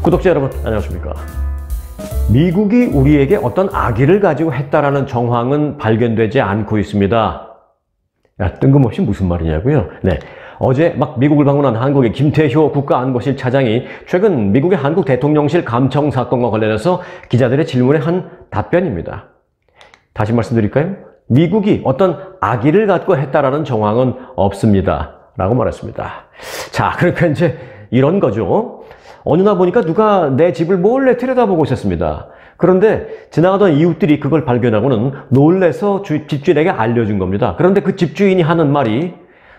구독자 여러분 안녕하십니까. 미국이 우리에게 어떤 악의를 가지고 했다라는 정황은 발견되지 않고 있습니다. 야, 뜬금없이 무슨 말이냐고요? 네, 어제 막 미국을 방문한 한국의 김태효 국가안보실 차장이 최근 미국의 한국 대통령실 감청 사건과 관련해서 기자들의 질문에 한 답변입니다. 다시 말씀드릴까요? 미국이 어떤 악의를 갖고 했다라는 정황은 없습니다 라고 말했습니다. 자, 그러니까 이제 이런 거죠. 어느 날 보니까 누가 내 집을 몰래 들여다보고 있었습니다. 그런데 지나가던 이웃들이 그걸 발견하고는 놀래서 집주인에게 알려준 겁니다. 그런데 그 집주인이 하는 말이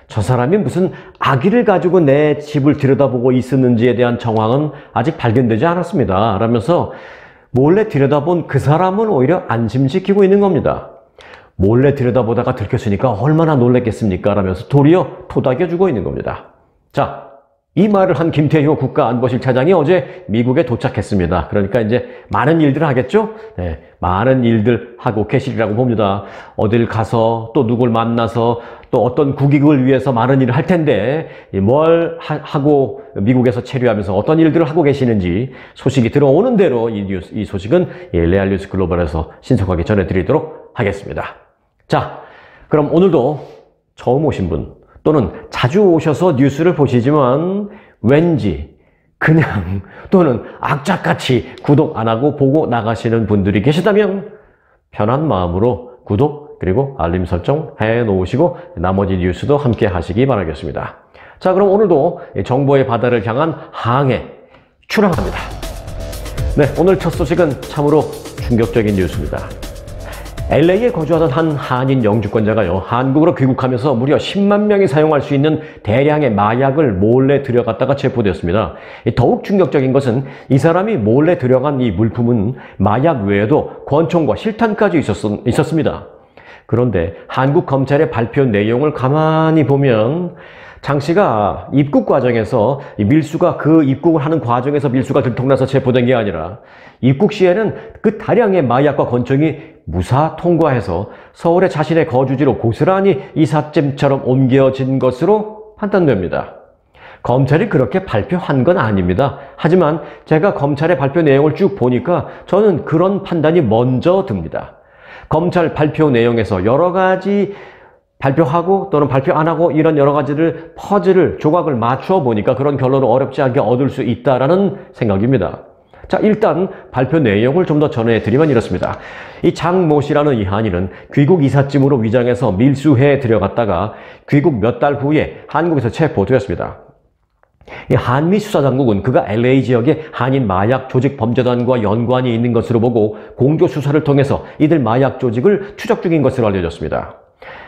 저 사람이 무슨 악의를 가지고 내 집을 들여다보고 있었는지에 대한 정황은 아직 발견되지 않았습니다 라면서 몰래 들여다본 그 사람은 오히려 안심시키고 있는 겁니다. 몰래 들여다보다가 들켰으니까 얼마나 놀랬겠습니까 라면서 도리어 토닥여주고 있는 겁니다. 자, 이 말을 한 김태효 국가안보실 차장이 어제 미국에 도착했습니다. 그러니까 이제 많은 일들을 하겠죠? 네, 많은 일들 하고 계시리라고 봅니다. 어딜 가서 또 누굴 만나서 또 어떤 국익을 위해서 많은 일을 할 텐데 뭘 하고 미국에서 체류하면서 어떤 일들을 하고 계시는지 소식이 들어오는 대로 이 소식은 레알뉴스 글로벌에서 신속하게 전해드리도록 하겠습니다. 자, 그럼 오늘도 처음 오신 분 또는 자주 오셔서 뉴스를 보시지만 왠지 그냥 또는 악착같이 구독 안 하고 보고 나가시는 분들이 계시다면 편한 마음으로 구독 그리고 알림 설정 해 놓으시고 나머지 뉴스도 함께 하시기 바라겠습니다. 자, 그럼 오늘도 정보의 바다를 향한 항해 출항합니다. 네, 오늘 첫 소식은 참으로 충격적인 뉴스입니다. LA에 거주하던 한 한인 영주권자가요, 한국으로 귀국하면서 무려 10만 명이 사용할 수 있는 대량의 마약을 몰래 들여갔다가 체포되었습니다. 더욱 충격적인 것은 이 사람이 몰래 들여간 이 물품은 마약 외에도 권총과 실탄까지 있었습니다. 그런데 한국 검찰의 발표 내용을 가만히 보면 장 씨가 입국 과정에서 밀수가 그 입국을 하는 과정에서 밀수가 들통나서 체포된 게 아니라 입국 시에는 그 다량의 마약과 권총이 무사 통과해서 서울의 자신의 거주지로 고스란히 이삿짐처럼 옮겨진 것으로 판단됩니다. 검찰이 그렇게 발표한 건 아닙니다. 하지만 제가 검찰의 발표 내용을 쭉 보니까 저는 그런 판단이 먼저 듭니다. 검찰 발표 내용에서 여러 가지 발표하고 또는 발표 안 하고 이런 여러 가지를 퍼즐을 조각을 맞추어 보니까 그런 결론을 어렵지 않게 얻을 수 있다라는 생각입니다. 자, 일단 발표 내용을 좀 더 전해드리면 이렇습니다. 이 장모 씨라는 이 한인은 귀국 이삿짐으로 위장해서 밀수해 들여갔다가 귀국 몇 달 후에 한국에서 체포되었습니다. 이 한미 수사당국은 그가 LA 지역의 한인 마약 조직 범죄단과 연관이 있는 것으로 보고 공조 수사를 통해서 이들 마약 조직을 추적 중인 것으로 알려졌습니다.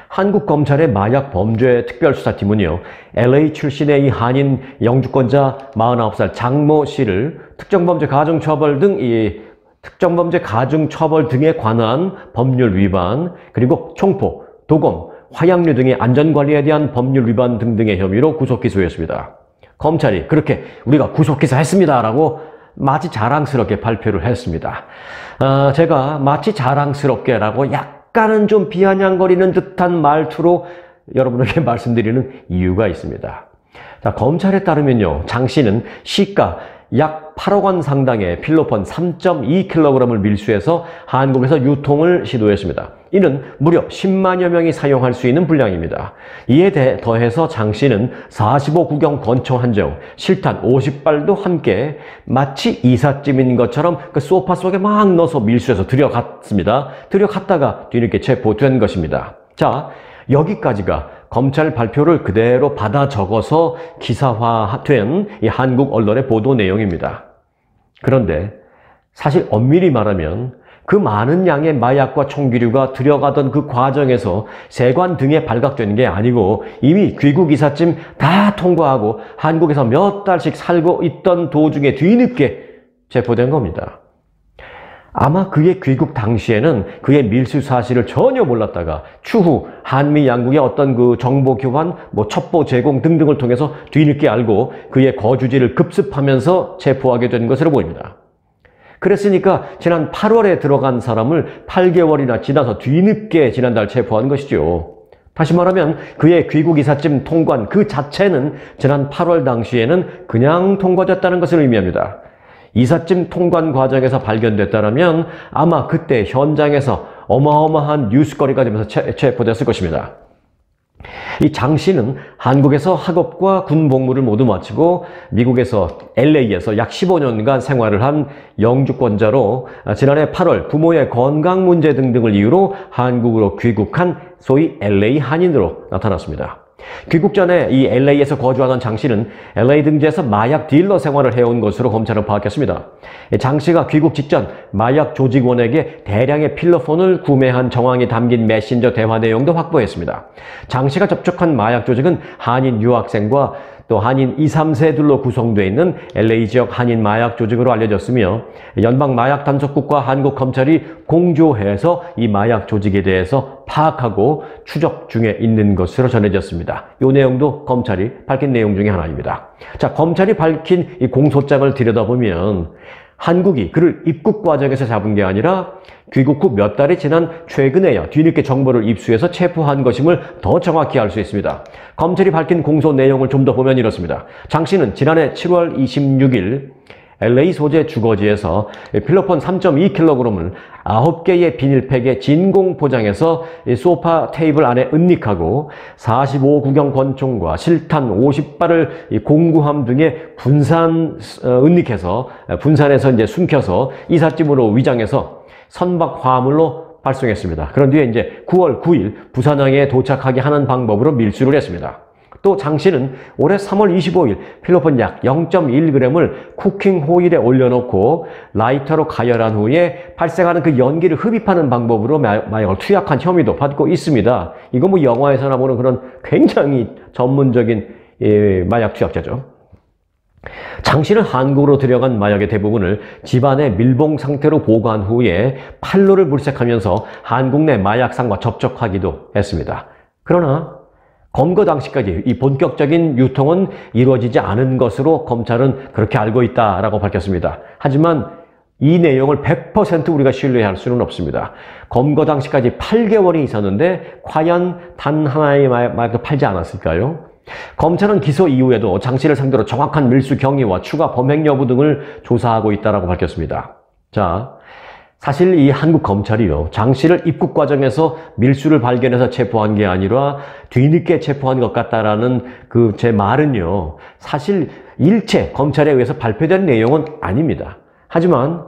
한국 검찰의 마약 범죄 특별수사팀은요, LA 출신의 이 한인 영주권자 49살 장모 씨를 특정범죄 가중처벌 등에 관한 법률 위반, 그리고 총포, 도검, 화약류 등의 안전관리에 대한 법률 위반 등등의 혐의로 구속기소했습니다. 검찰이 그렇게 우리가 구속기소했습니다 라고 마치 자랑스럽게 발표를 했습니다. 제가 마치 자랑스럽게 라고 약간은 좀 비아냥거리는 듯한 말투로 여러분에게 말씀드리는 이유가 있습니다. 자, 검찰에 따르면요, 장 씨는 시가 약 8억 원 상당의 필로폰 3.2kg을 밀수해서 한국에서 유통을 시도했습니다. 이는 무려 10만여 명이 사용할 수 있는 분량입니다. 이에 더해서 장 씨는 45구경 권총 한 정, 실탄 50발도 함께 마치 이삿짐인 것처럼 그 소파 속에 막 넣어서 밀수해서 들여갔습니다. 들여갔다가 뒤늦게 체포된 것입니다. 자, 여기까지가 검찰 발표를 그대로 받아 적어서 기사화된 이 한국 언론의 보도 내용입니다. 그런데 사실 엄밀히 말하면 그 많은 양의 마약과 총기류가 들여가던 그 과정에서 세관 등에 발각된 게 아니고 이미 귀국 이삿짐 다 통과하고 한국에서 몇 달씩 살고 있던 도중에 뒤늦게 체포된 겁니다. 아마 그의 귀국 당시에는 그의 밀수 사실을 전혀 몰랐다가 추후 한미 양국의 어떤 그 정보 교환, 첩보 제공 등등을 통해서 뒤늦게 알고 그의 거주지를 급습하면서 체포하게 된 것으로 보입니다. 그랬으니까 지난 8월에 들어간 사람을 8개월이나 지나서 뒤늦게 지난달 체포한 것이죠. 다시 말하면 그의 귀국 이삿짐 통관 그 자체는 지난 8월 당시에는 그냥 통과됐다는 것을 의미합니다. 이삿짐 통관 과정에서 발견됐다면 아마 그때 현장에서 어마어마한 뉴스거리가 되면서 체포됐을 것입니다. 이 장 씨는 한국에서 학업과 군 복무를 모두 마치고 미국에서 LA에서 약 15년간 생활을 한 영주권자로 지난해 8월 부모의 건강 문제 등등을 이유로 한국으로 귀국한 소위 LA 한인으로 나타났습니다. 귀국 전에 이 LA에서 거주하던 장 씨는 LA 등지에서 마약 딜러 생활을 해온 것으로 검찰은 파악했습니다. 장 씨가 귀국 직전 마약 조직원에게 대량의 필러폰을 구매한 정황이 담긴 메신저 대화 내용도 확보했습니다. 장 씨가 접촉한 마약 조직은 한인 유학생과 또 한인 2, 3세들로 구성되어 있는 LA 지역 한인 마약 조직으로 알려졌으며 연방 마약 단속국과 한국 검찰이 공조해서 이 마약 조직에 대해서 파악하고 추적 중에 있는 것으로 전해졌습니다. 이 내용도 검찰이 밝힌 내용 중에 하나입니다. 자, 검찰이 밝힌 이 공소장을 들여다보면 한국이 그를 입국 과정에서 잡은 게 아니라 귀국 후 몇 달이 지난 최근에야 뒤늦게 정보를 입수해서 체포한 것임을 더 정확히 알 수 있습니다. 검찰이 밝힌 공소 내용을 좀 더 보면 이렇습니다. 장 씨는 지난해 7월 26일 LA 소재 주거지에서 필로폰 3.2kg을 9개의 비닐팩에 진공 포장해서 소파 테이블 안에 은닉하고 45구경 권총과 실탄 50발을 공구함 등에 은닉해서 분산해서 이제 숨겨서 이삿짐으로 위장해서 선박 화물로 발송했습니다. 그런 뒤에 이제 9월 9일 부산항에 도착하게 하는 방법으로 밀수를 했습니다. 또 장 씨는 올해 3월 25일 필로폰 약 0.1g을 쿠킹 호일에 올려놓고 라이터로 가열한 후에 발생하는 그 연기를 흡입하는 방법으로 마약을 투약한 혐의도 받고 있습니다. 이거 뭐 영화에서나 보는 그런 굉장히 전문적인 마약 투약자죠. 장 씨는 한국으로 들여간 마약의 대부분을 집안에 밀봉 상태로 보관 후에 판로를 물색하면서 한국 내 마약상과 접촉하기도 했습니다. 그러나 검거 당시까지 이 본격적인 유통은 이루어지지 않은 것으로 검찰은 그렇게 알고 있다라고 밝혔습니다. 하지만 이 내용을 100% 우리가 신뢰할 수는 없습니다. 검거 당시까지 8개월이 있었는데 과연 단 하나의 마약도 팔지 않았을까요? 검찰은 기소 이후에도 장 씨를 상대로 정확한 밀수 경위와 추가 범행 여부 등을 조사하고 있다고 밝혔습니다. 자, 사실 이 한국 검찰이요, 장 씨를 입국 과정에서 밀수를 발견해서 체포한 게 아니라 뒤늦게 체포한 것 같다라는 그 제 말은요, 사실 일체 검찰에 의해서 발표된 내용은 아닙니다. 하지만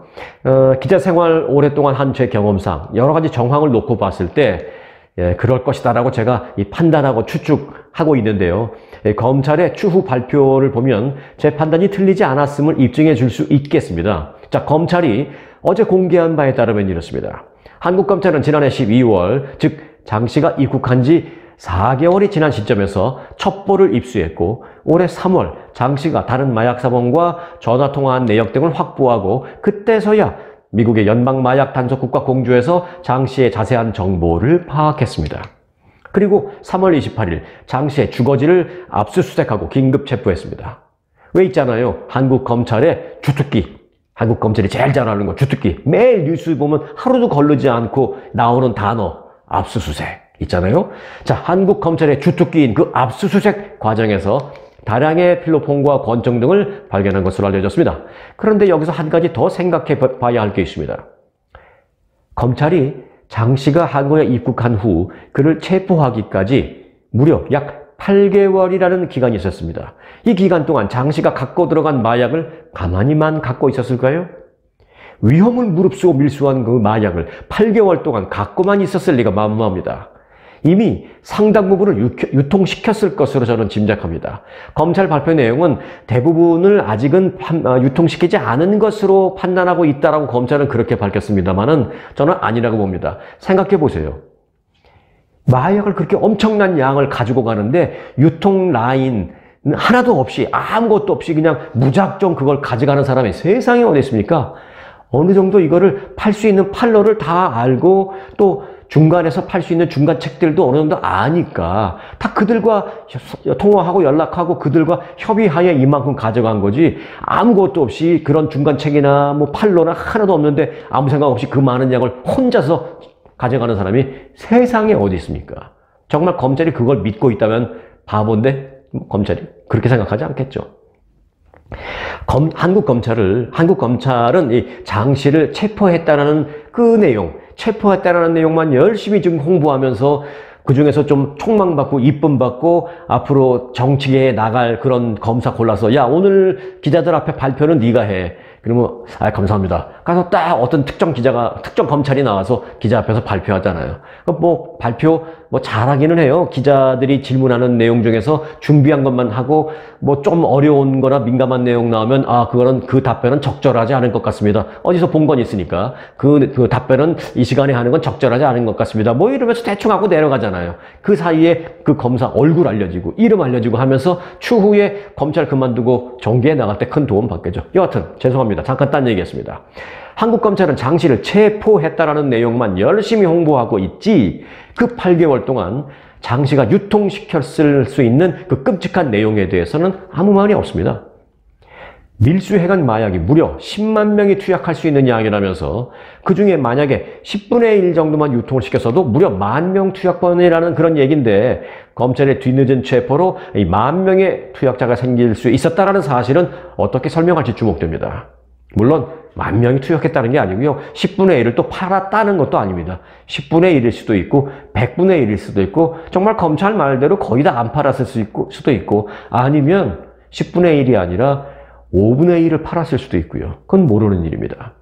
기자 생활 오랫동안 한 제 경험상 여러 가지 정황을 놓고 봤을 때 그럴 것이다라고 제가 판단하고 추측하고 있는데요. 검찰의 추후 발표를 보면 제 판단이 틀리지 않았음을 입증해 줄 수 있겠습니다. 자, 검찰이 어제 공개한 바에 따르면 이렇습니다. 한국 검찰은 지난해 12월, 즉 장 씨가 입국한 지 4개월이 지난 시점에서 첩보를 입수했고 올해 3월 장 씨가 다른 마약 사범과 전화통화한 내역 등을 확보하고 그때서야 미국의 연방마약 단속국과 공조해서 장 씨의 자세한 정보를 파악했습니다. 그리고 3월 28일 장 씨의 주거지를 압수수색하고 긴급 체포했습니다. 왜 있잖아요. 한국 검찰의 주특기. 한국 검찰이 제일 잘 아는 거 주특기. 매일 뉴스 보면 하루도 거르지 않고 나오는 단어 압수수색 있잖아요. 자, 한국 검찰의 주특기인 그 압수수색 과정에서 다량의 필로폰과 권총 등을 발견한 것으로 알려졌습니다. 그런데 여기서 한 가지 더 생각해 봐야 할 게 있습니다. 검찰이 장 씨가 한국에 입국한 후 그를 체포하기까지 무려 약 8개월이라는 기간이 있었습니다. 이 기간 동안 장 씨가 갖고 들어간 마약을 가만히만 갖고 있었을까요? 위험을 무릅쓰고 밀수한 그 마약을 8개월 동안 갖고만 있었을 리가 만무합니다. 이미 상당 부분을 유통시켰을 것으로 저는 짐작합니다. 검찰 발표 내용은 대부분을 아직은 유통시키지 않은 것으로 판단하고 있다라고 검찰은 그렇게 밝혔습니다만은 저는 아니라고 봅니다. 생각해 보세요. 마약을 그렇게 엄청난 양을 가지고 가는데 유통 라인 하나도 없이 아무것도 없이 그냥 무작정 그걸 가져가는 사람이 세상에 어디 있습니까? 어느 정도 이거를 팔 수 있는 판로를 다 알고 또 중간에서 팔 수 있는 중간 책들도 어느 정도 아니까 다 그들과 통화하고 연락하고 그들과 협의하에 이만큼 가져간 거지 아무것도 없이 그런 중간 책이나 뭐 판로나 하나도 없는데 아무 생각 없이 그 많은 양을 혼자서 가져가는 사람이 세상에 어디 있습니까? 정말 검찰이 그걸 믿고 있다면 바본데 검찰이 그렇게 생각하지 않겠죠. 한국 검찰은 이 장 씨를 체포했다라는 그 내용, 체포했다라는 내용만 열심히 지금 홍보하면서 그 중에서 좀 촉망받고 이쁨 받고 앞으로 정치계에 나갈 그런 검사 골라서 야, 오늘 기자들 앞에 발표는 네가 해. 그러면 감사합니다. 가서 딱 어떤 특정 검찰이 나와서 기자 앞에서 발표하잖아요. 뭐 발표 잘하기는 해요. 기자들이 질문하는 내용 중에서 준비한 것만 하고 뭐 좀 어려운 거나 민감한 내용 나오면 그거는 그 답변은 적절하지 않은 것 같습니다. 어디서 본 건 있으니까 그 답변은 이 시간에 하는 건 적절하지 않은 것 같습니다. 뭐 이러면서 대충 하고 내려가잖아요. 그 사이에 그 검사 얼굴 알려지고 이름 알려지고 하면서 추후에 검찰 그만두고 정계에 나갈 때 큰 도움 받겠죠. 여하튼 죄송합니다. 잠깐 딴 얘기했습니다. 한국 검찰은 장 씨를 체포했다라는 내용만 열심히 홍보하고 있지 그 8개월 동안 장 씨가 유통시켰을 수 있는 그 끔찍한 내용에 대해서는 아무 말이 없습니다. 밀수해간 마약이 무려 10만 명이 투약할 수 있는 양이라면서 그 중에 만약에 10분의 1 정도만 유통을 시켰어도 무려 10,000명 투약범이라는 그런 얘기인데 검찰의 뒤늦은 체포로 이 10,000명의 투약자가 생길 수 있었다라는 사실은 어떻게 설명할지 주목됩니다. 물론 10,000명이 투약했다는 게 아니고요. 10분의 1을 또 팔았다는 것도 아닙니다. 10분의 1일 수도 있고 100분의 1일 수도 있고 정말 검찰 말대로 거의 다 안 팔았을 수도 있고 아니면 10분의 1이 아니라 5분의 1을 팔았을 수도 있고요. 그건 모르는 일입니다.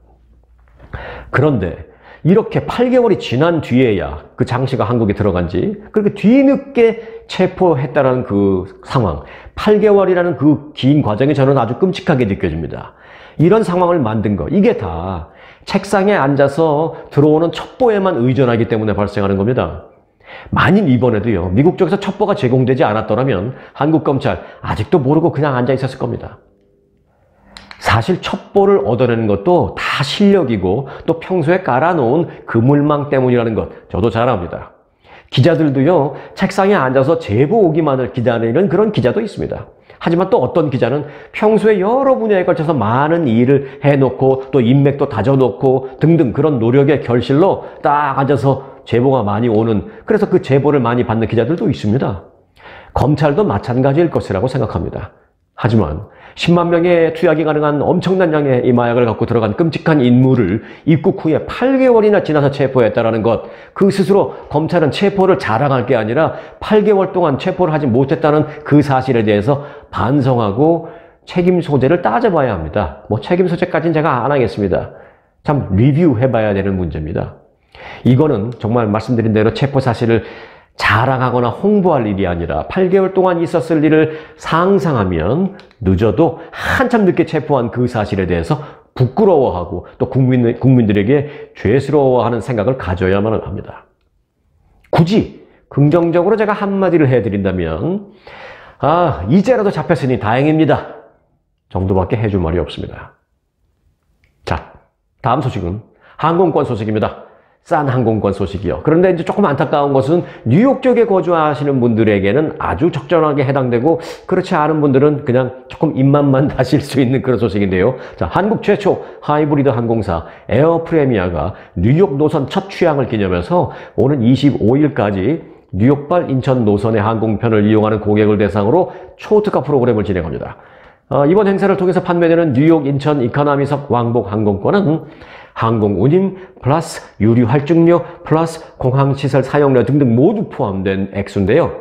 그런데 이렇게 8개월이 지난 뒤에야 그 장 씨가 한국에 들어간 지 그렇게 뒤늦게 체포했다는 그 상황 8개월이라는 그 긴 과정이 저는 아주 끔찍하게 느껴집니다. 이런 상황을 만든 거 이게 다 책상에 앉아서 들어오는 첩보에만 의존하기 때문에 발생하는 겁니다. 만일 이번에도요 미국 쪽에서 첩보가 제공되지 않았더라면 한국 검찰 아직도 모르고 그냥 앉아 있었을 겁니다. 사실 첩보를 얻어내는 것도 다 실력이고 또 평소에 깔아놓은 그물망 때문이라는 것 저도 잘 압니다. 기자들도요 책상에 앉아서 제보 오기만을 기다리는 그런 기자도 있습니다. 하지만 또 어떤 기자는 평소에 여러 분야에 걸쳐서 많은 일을 해놓고 또 인맥도 다져놓고 등등 그런 노력의 결실로 딱 앉아서 제보가 많이 오는 그래서 그 제보를 많이 받는 기자들도 있습니다. 검찰도 마찬가지일 것이라고 생각합니다. 하지만 10만 명의 투약이 가능한 엄청난 양의 이 마약을 갖고 들어간 끔찍한 인물을 입국 후에 8개월이나 지나서 체포했다는 것, 그 스스로 검찰은 체포를 자랑할 게 아니라 8개월 동안 체포를 하지 못했다는 그 사실에 대해서 반성하고 책임 소재를 따져봐야 합니다. 뭐 책임 소재까지는 제가 안 하겠습니다. 참 리뷰해봐야 되는 문제입니다. 이거는 정말 말씀드린 대로 체포 사실을 자랑하거나 홍보할 일이 아니라 8개월 동안 있었을 일을 상상하면 늦어도 한참 늦게 체포한 그 사실에 대해서 부끄러워하고 또 국민들에게 죄스러워하는 생각을 가져야만 합니다. 굳이 긍정적으로 제가 한마디를 해드린다면 이제라도 잡혔으니 다행입니다 정도밖에 해줄 말이 없습니다. 자, 다음 소식은 항공권 소식입니다. 싼 항공권 소식이요. 그런데 이제 조금 안타까운 것은 뉴욕 쪽에 거주하시는 분들에게는 아주 적절하게 해당되고 그렇지 않은 분들은 그냥 조금 입맛만 다실 수 있는 그런 소식인데요. 자, 한국 최초 하이브리드 항공사 에어 프레미아가 뉴욕 노선 첫 취항을 기념해서 오는 25일까지 뉴욕발 인천 노선의 항공편을 이용하는 고객을 대상으로 초특가 프로그램을 진행합니다. 이번 행사를 통해서 판매되는 뉴욕 인천 이코노미석 왕복 항공권은 항공 운임 플러스 유류 할증료 플러스 공항시설 사용료 등등 모두 포함된 액수인데요.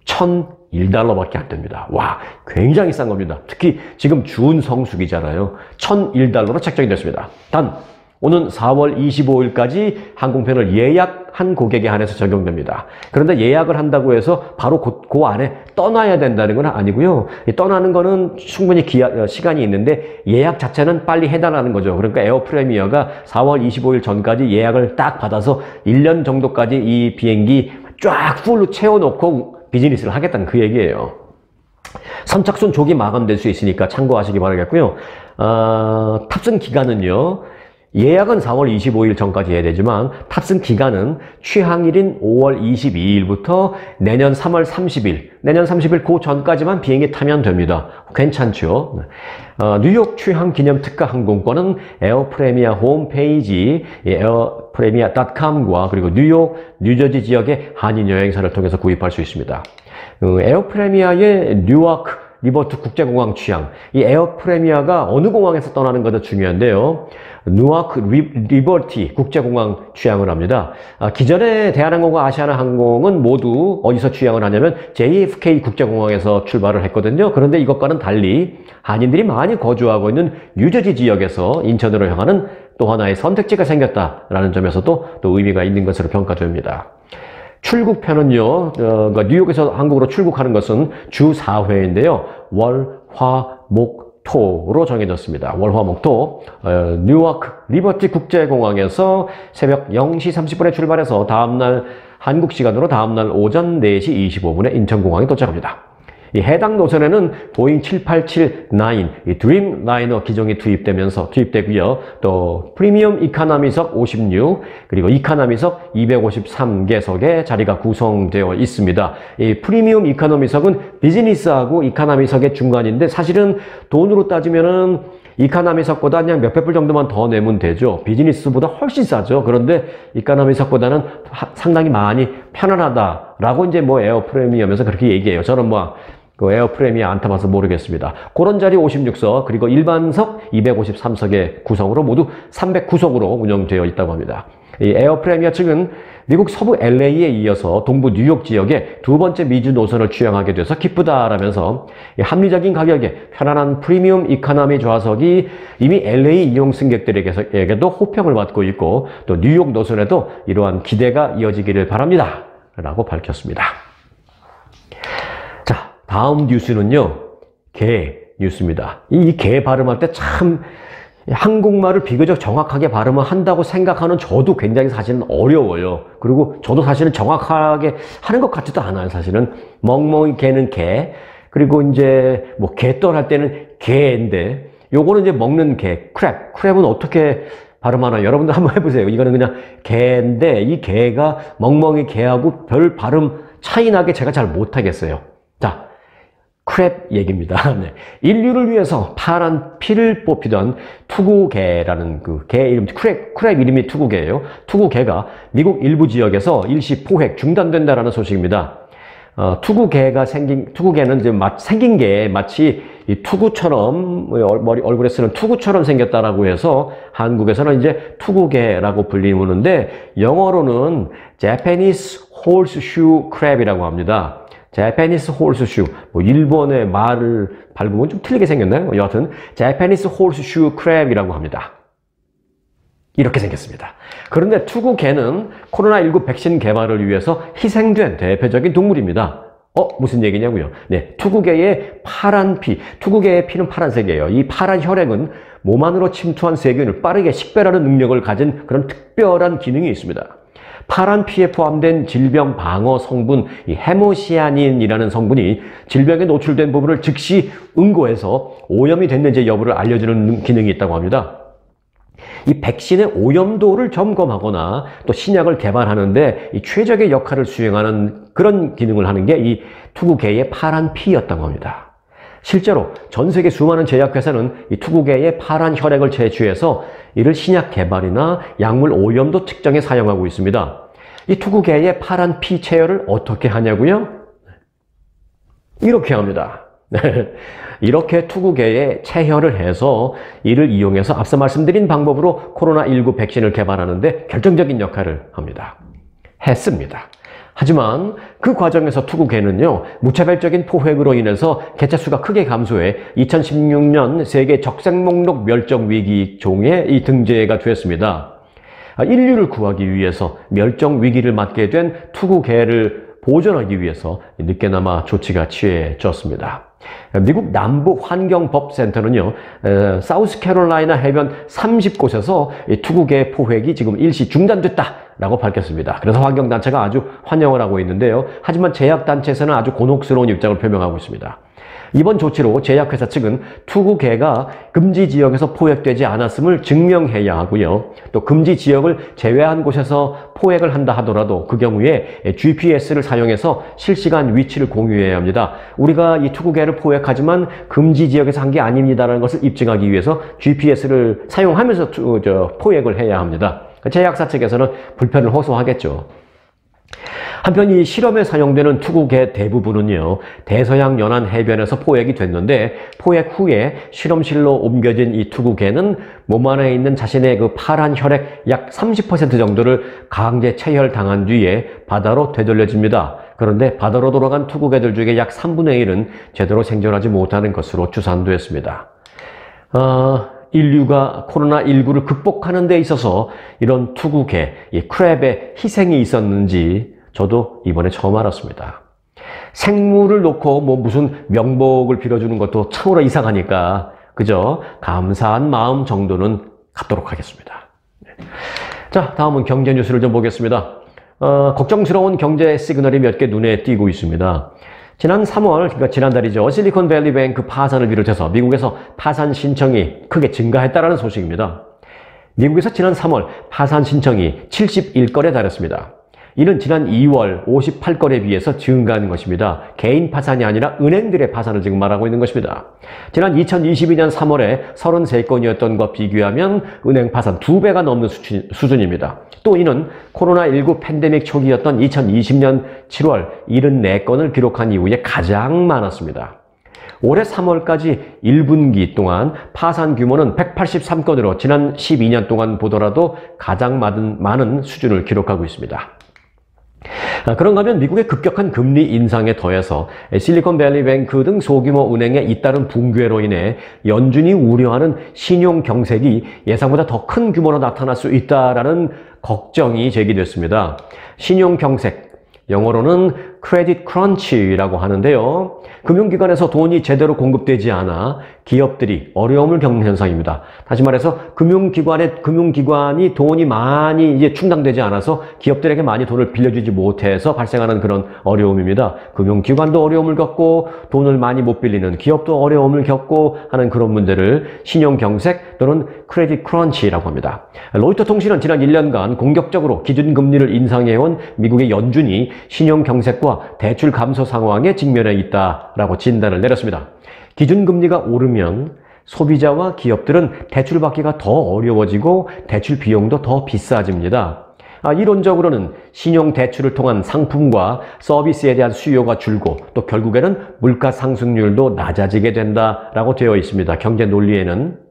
$1,001밖에 안 됩니다. 와, 굉장히 싼 겁니다. 특히 지금 준 성수기잖아요. $1,001로 책정이 됐습니다. 단 오는 4월 25일까지 항공편을 예약한 고객에 한해서 적용됩니다. 그런데 예약을 한다고 해서 바로 그 안에 떠나야 된다는 건 아니고요. 떠나는 거는 충분히 시간이 있는데 예약 자체는 빨리 해달라는 거죠. 그러니까 에어 프리미어가 4월 25일 전까지 예약을 딱 받아서 1년 정도까지 이 비행기 쫙 풀로 채워놓고 비즈니스를 하겠다는 그 얘기예요. 선착순 조기 마감될 수 있으니까 참고하시기 바라겠고요. 탑승 기간은요. 예약은 4월 25일 전까지 해야 되지만 탑승 기간은 취항일인 5월 22일부터 내년 3월 30일, 내년 30일 그 전까지만 비행기 타면 됩니다. 괜찮죠? 뉴욕 취항 기념 특가 항공권은 에어프레미아 홈페이지 에어프레미아.com과 그리고 뉴욕, 뉴저지 지역의 한인 여행사를 통해서 구입할 수 있습니다. 에어프레미아의 뉴아크 리버트 국제공항 취항. 이 에어 프레미어가 어느 공항에서 떠나는 것도 중요한데요. 뉴아크 리버티 국제공항 취항을 합니다. 기존에 대한항공과 아시아나항공은 모두 어디서 취항을 하냐면 JFK 국제공항에서 출발을 했거든요. 그런데 이것과는 달리 한인들이 많이 거주하고 있는 뉴저지 지역에서 인천으로 향하는 또 하나의 선택지가 생겼다라는 점에서도 또 의미가 있는 것으로 평가됩니다. 출국편은요, 뉴욕에서 한국으로 출국하는 것은 주 4회인데요. 월, 화, 목, 토로 정해졌습니다. 월, 화, 목, 토. 뉴아크 리버티 국제공항에서 새벽 0시 30분에 출발해서 다음날 한국 시간으로 다음날 오전 4시 25분에 인천공항에 도착합니다. 이 해당 노선에는 보잉 787-9 이 드림라이너 기종이 투입되고요. 또 프리미엄 이카노미석 56 그리고 이카노미석 253개석의 자리가 구성되어 있습니다. 이 프리미엄 이카노미석은 비즈니스하고 이카노미석의 중간인데 사실은 돈으로 따지면은 이카노미석보다 그냥 몇백 불 정도만 더 내면 되죠. 비즈니스보다 훨씬 싸죠. 그런데 이카노미석보다는 상당히 많이 편안하다라고 이제 뭐 에어 프리미엄에서 그렇게 얘기해요. 저는 그 에어 프리미엄 안 타봐서 모르겠습니다. 그런 자리 56석 그리고 일반석 253석의 구성으로 모두 309석으로 운영되어 있다고 합니다. 이 에어 프리미엄 측은 미국 서부 LA에 이어서 동부 뉴욕 지역에 두 번째 미주 노선을 취항하게 돼서 기쁘다라면서 합리적인 가격에 편안한 프리미엄 이코노미 좌석이 이미 LA 이용 승객들에게도 호평을 받고 있고 또 뉴욕 노선에도 이러한 기대가 이어지기를 바랍니다. 라고 밝혔습니다. 자, 다음 뉴스는요. 개 뉴스입니다. 이 개 발음할 때 참 한국말을 비교적 정확하게 발음을 한다고 생각하는 저도 굉장히 사실은 어려워요. 그리고 저도 사실은 정확하게 하는 것 같지도 않아요. 사실은 멍멍이 개는 개, 그리고 이제 뭐 개떨 할 때는 개인데 요거는 이제 먹는 개, 크랩은 어떻게 발음하나요? 여러분들 한번 해보세요. 이거는 그냥 개인데 이 개가 멍멍이 개하고 별 발음 차이 나게 제가 잘 못하겠어요. 자, 크랩 얘기입니다. 네. 인류를 위해서 파란 피를 뽑히던 투구개라는 그 개 이름, 크랩 이름이 투구개예요. 투구개가 미국 일부 지역에서 일시 포획 중단된다라는 소식입니다. 투구개는 이제 생긴 게 마치 이 투구처럼, 얼굴에 쓰는 투구처럼 생겼다라고 해서 한국에서는 이제 투구개라고 불리는데 영어로는 Japanese Horseshoe Crab이라고 합니다. Japanese Horseshoe, 일본의 말을 밟으면 좀 틀리게 생겼나요? 여하튼 Japanese Horseshoe Crab이라고 합니다. 이렇게 생겼습니다. 그런데 투구개는 코로나19 백신 개발을 위해서 희생된 대표적인 동물입니다. 무슨 얘기냐고요? 네, 투구개의 파란 피, 투구개의 피는 파란색이에요. 이 파란 혈액은 몸 안으로 침투한 세균을 빠르게 식별하는 능력을 가진 그런 특별한 기능이 있습니다. 파란 피에 포함된 질병 방어 성분, 이 헤모시아닌이라는 성분이 질병에 노출된 부분을 즉시 응고해서 오염이 됐는지 여부를 알려주는 기능이 있다고 합니다. 이 백신의 오염도를 점검하거나 또 신약을 개발하는데 이 최적의 역할을 수행하는 그런 기능을 하는 게 이 투구개의 파란 피였다고 합니다. 실제로 전 세계 수많은 제약회사는 이 투구개의 파란 혈액을 채취해서 이를 신약 개발이나 약물 오염도 측정에 사용하고 있습니다. 이 투구개의 파란 피 체열을 어떻게 하냐고요? 이렇게 합니다. 이렇게 투구개의 체혈을 해서 이를 이용해서 앞서 말씀드린 방법으로 코로나19 백신을 개발하는데 결정적인 역할을 합니다. 했습니다. 하지만 그 과정에서 투구개는요, 무차별적인 포획으로 인해서 개체수가 크게 감소해 2016년 세계 적색목록 멸종위기 종에 등재가 되었습니다. 인류를 구하기 위해서 멸종위기를 맞게 된 투구개를 보존하기 위해서 늦게나마 조치가 취해졌습니다. 미국 남부환경법센터는요, 사우스캐롤라이나 해변 30곳에서 투구개 포획이 지금 일시 중단됐다라고 밝혔습니다. 그래서 환경단체가 아주 환영을 하고 있는데요. 하지만 제약단체에서는 아주 곤혹스러운 입장을 표명하고 있습니다. 이번 조치로 제약회사 측은 투구개가 금지 지역에서 포획되지 않았음을 증명해야 하고요. 또 금지 지역을 제외한 곳에서 포획을 한다 하더라도 그 경우에 GPS를 사용해서 실시간 위치를 공유해야 합니다. 우리가 이 투구개를 포획하지만 금지 지역에서 한 게 아닙니다라는 것을 입증하기 위해서 GPS를 사용하면서 포획을 해야 합니다. 제약사 측에서는 불편을 호소하겠죠. 한편 이 실험에 사용되는 투구개 대부분은요, 대서양 연안 해변에서 포획이 됐는데, 포획 후에 실험실로 옮겨진 이 투구개는 몸 안에 있는 자신의 그 파란 혈액 약 30% 정도를 강제 체혈당한 뒤에 바다로 되돌려집니다. 그런데 바다로 돌아간 투구개들 중에 약 3분의 1은 제대로 생존하지 못하는 것으로 추산되었습니다. 인류가 코로나19를 극복하는 데 있어서 이런 투구개, 이 크랩의 희생이 있었는지 저도 이번에 처음 알았습니다. 생물을 놓고 뭐 무슨 명복을 빌어주는 것도 참으로 이상하니까 그저 감사한 마음 정도는 갖도록 하겠습니다. 자, 다음은 경제 뉴스를 좀 보겠습니다. 걱정스러운 경제 시그널이 몇 개 눈에 띄고 있습니다. 지난 3월, 그러니까 지난달이죠. 실리콘밸리뱅크 파산을 비롯해서 미국에서 파산 신청이 크게 증가했다는 소식입니다. 미국에서 지난 3월 파산 신청이 71건에 달했습니다. 이는 지난 2월 58건에 비해서 증가하는 것입니다. 개인 파산이 아니라 은행들의 파산을 지금 말하고 있는 것입니다. 지난 2022년 3월에 33건이었던 것과 비교하면 은행 파산 2배가 넘는 수준입니다. 또 이는 코로나19 팬데믹 초기였던 2020년 7월 74건을 기록한 이후에 가장 많았습니다. 올해 3월까지 1분기 동안 파산 규모는 183건으로 지난 12년 동안 보더라도 가장 많은 수준을 기록하고 있습니다. 그런가 하면 미국의 급격한 금리 인상에 더해서 실리콘밸리뱅크 등 소규모 은행의 잇따른 붕괴로 인해 연준이 우려하는 신용 경색이 예상보다 더 큰 규모로 나타날 수 있다라는 걱정이 제기됐습니다. 신용 경색, 영어로는 크레딧 크런치라고 하는데요. 금융기관에서 돈이 제대로 공급되지 않아 기업들이 어려움을 겪는 현상입니다. 다시 말해서 금융기관이 돈이 많이 이제 충당되지 않아서 기업들에게 많이 돈을 빌려주지 못해서 발생하는 그런 어려움입니다. 금융기관도 어려움을 겪고 돈을 많이 못 빌리는 기업도 어려움을 겪고 하는 그런 문제를 신용경색 또는 크레딧 크런치라고 합니다. 로이터 통신은 지난 1년간 공격적으로 기준금리를 인상해온 미국의 연준이 신용경색과 대출 감소 상황에 직면해 있다라고 진단을 내렸습니다. 기준금리가 오르면 소비자와 기업들은 대출받기가 더 어려워지고 대출 비용도 더 비싸집니다. 이론적으로는 신용대출을 통한 상품과 서비스에 대한 수요가 줄고 또 결국에는 물가 상승률도 낮아지게 된다라고 되어 있습니다. 경제 논리에는